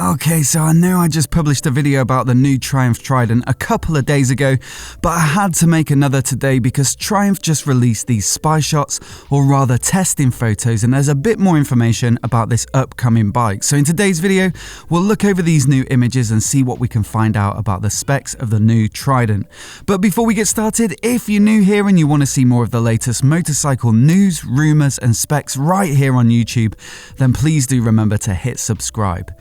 Okay, so I know I just published a video about the new Triumph Trident a couple of days ago, but I had to make another today because Triumph just released these spy shots, or rather testing photos, and there's a bit more information about this upcoming bike. So in today's video, we'll look over these new images and see what we can find out about the specs of the new Trident. But before we get started, if you're new here and you want to see more of the latest motorcycle news, rumours and specs right here on YouTube, then please do remember to hit subscribe.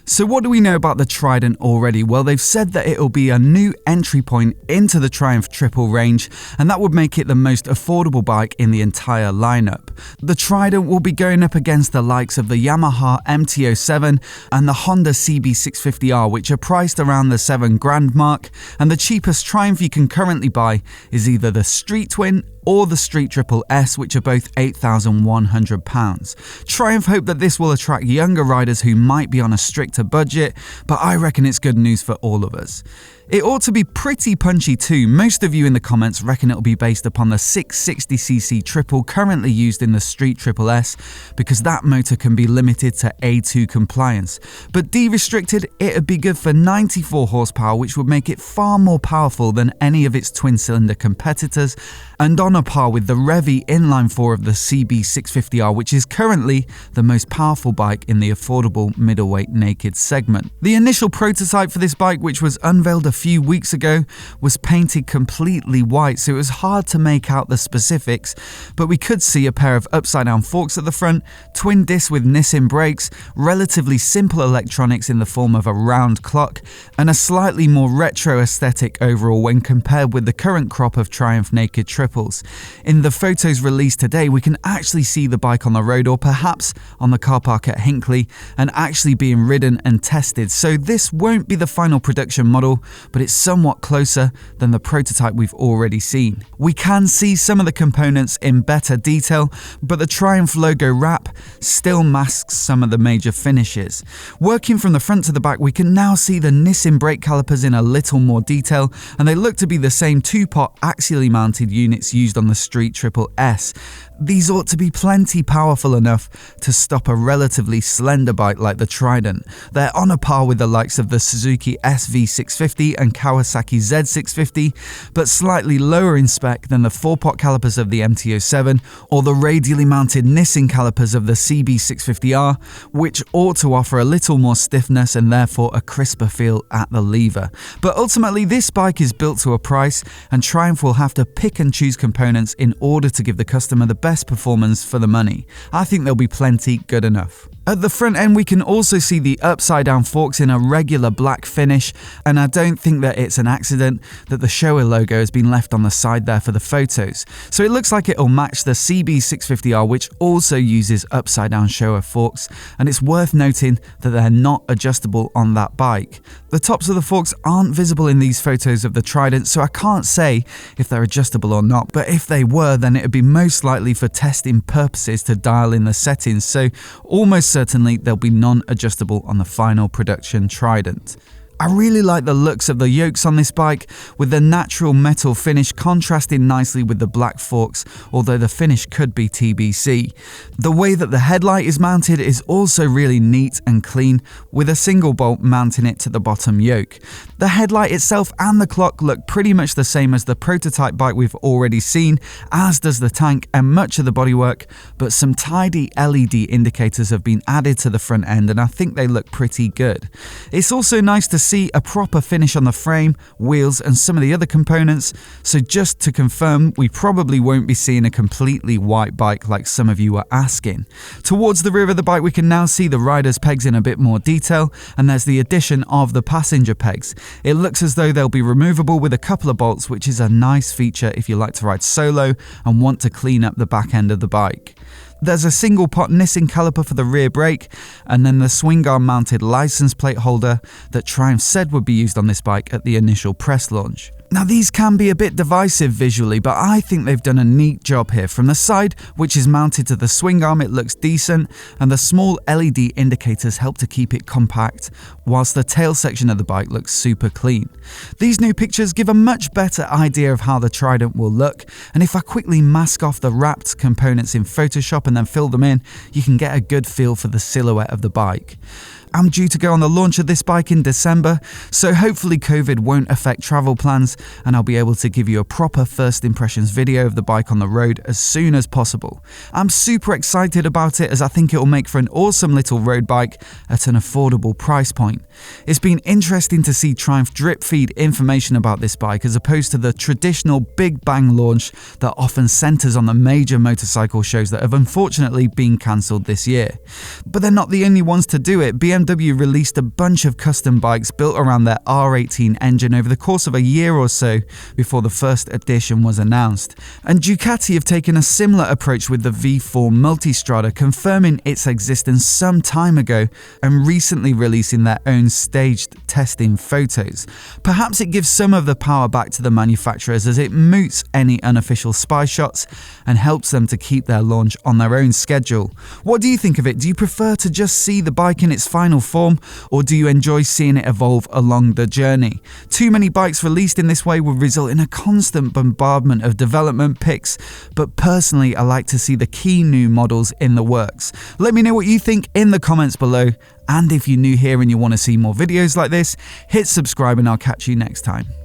So what do we know about the Trident already? Well, they've said that it'll be a new entry point into the Triumph Triple range, and that would make it the most affordable bike in the entire lineup. The Trident will be going up against the likes of the Yamaha MT-07 and the Honda CB650R, which are priced around the $7,000 mark, and the cheapest Triumph you can currently buy is either the Street Twin or the Street Triple S, which are both £8,100. Triumph hope that this will attract younger riders who might be on a stricter budget, but I reckon it's good news for all of us. It ought to be pretty punchy too. Most of you in the comments reckon it'll be based upon the 660cc triple currently used in the Street Triple S, because that motor can be limited to A2 compliance. But de-restricted, it'd be good for 94 horsepower, which would make it far more powerful than any of its twin-cylinder competitors, and on a par with the Revy inline-4 of the CB650R, which is currently the most powerful bike in the affordable middleweight naked segment. The initial prototype for this bike, which was unveiled a few weeks ago, was painted completely white, so it was hard to make out the specifics, but we could see a pair of upside-down forks at the front, twin discs with Nissin brakes, relatively simple electronics in the form of a round clock, and a slightly more retro aesthetic overall when compared with the current crop of Triumph naked triples. In the photos released today, we can actually see the bike on the road, or perhaps on the car park at Hinckley, and actually being ridden and tested, so this won't be the final production model, but it's somewhat closer than the prototype we've already seen. We can see some of the components in better detail, but the Triumph logo wrap still masks some of the major finishes. Working from the front to the back, we can now see the Nissin brake calipers in a little more detail, and they look to be the same two-pot axially mounted units used on the Street Triple S. These ought to be plenty powerful enough to stop a relatively slender bike like the Trident. They're on a par with the likes of the Suzuki SV650 and Kawasaki Z650, but slightly lower in spec than the four-pot calipers of the MT-07 or the radially mounted Nissin calipers of the CB650R, which ought to offer a little more stiffness and therefore a crisper feel at the lever. But ultimately, this bike is built to a price, and Triumph will have to pick and choose components in order to give the customer the best performance for the money. I think there'll be plenty good enough. At the front end, we can also see the upside-down forks in a regular black finish, and I don't think that it's an accident that the Showa logo has been left on the side there for the photos. So it looks like it'll match the CB650R, which also uses upside-down Showa forks, and it's worth noting that they're not adjustable on that bike. The tops of the forks aren't visible in these photos of the Trident, so I can't say if they're adjustable or not, but if they were, then it'd be most likely for testing purposes to dial in the settings, so almost certainly they'll be non-adjustable on the final production Trident. I really like the looks of the yokes on this bike, with the natural metal finish contrasting nicely with the black forks, although the finish could be TBC. The way that the headlight is mounted is also really neat and clean, with a single bolt mounting it to the bottom yoke. The headlight itself and the clock look pretty much the same as the prototype bike we've already seen, as does the tank and much of the bodywork, but some tidy LED indicators have been added to the front end, and I think they look pretty good. It's also nice to see a proper finish on the frame, wheels and some of the other components, so just to confirm, we probably won't be seeing a completely white bike like some of you are asking. Towards the rear of the bike, we can now see the rider's pegs in a bit more detail, and there's the addition of the passenger pegs. It looks as though they'll be removable with a couple of bolts, which is a nice feature if you like to ride solo and want to clean up the back end of the bike. There's a single pot Nissin caliper for the rear brake, and then the swing arm mounted license plate holder that Triumph said would be used on this bike at the initial press launch. Now these can be a bit divisive visually, but I think they've done a neat job here. From the side, which is mounted to the swing arm, it looks decent, and the small LED indicators help to keep it compact, whilst the tail section of the bike looks super clean. These new pictures give a much better idea of how the Trident will look, and if I quickly mask off the wrapped components in Photoshop and then fill them in, you can get a good feel for the silhouette of the bike. I'm due to go on the launch of this bike in December, so hopefully COVID won't affect travel plans and I'll be able to give you a proper first impressions video of the bike on the road as soon as possible. I'm super excited about it as I think it will make for an awesome little road bike at an affordable price point. It's been interesting to see Triumph drip feed information about this bike as opposed to the traditional big bang launch that often centres on the major motorcycle shows that have unfortunately been cancelled this year. But they're not the only ones to do it. BMW released a bunch of custom bikes built around their R18 engine over the course of a year or so before the first edition was announced. And Ducati have taken a similar approach with the V4 Multistrada, confirming its existence some time ago and recently releasing their own staged testing photos. Perhaps it gives some of the power back to the manufacturers as it moots any unofficial spy shots and helps them to keep their launch on their own schedule. What do you think of it? Do you prefer to just see the bike in its final form, or do you enjoy seeing it evolve along the journey? Too many bikes released in this way would result in a constant bombardment of development picks, but personally I like to see the key new models in the works. Let me know what you think in the comments below, and if you're new here and you want to see more videos like this, hit subscribe and I'll catch you next time.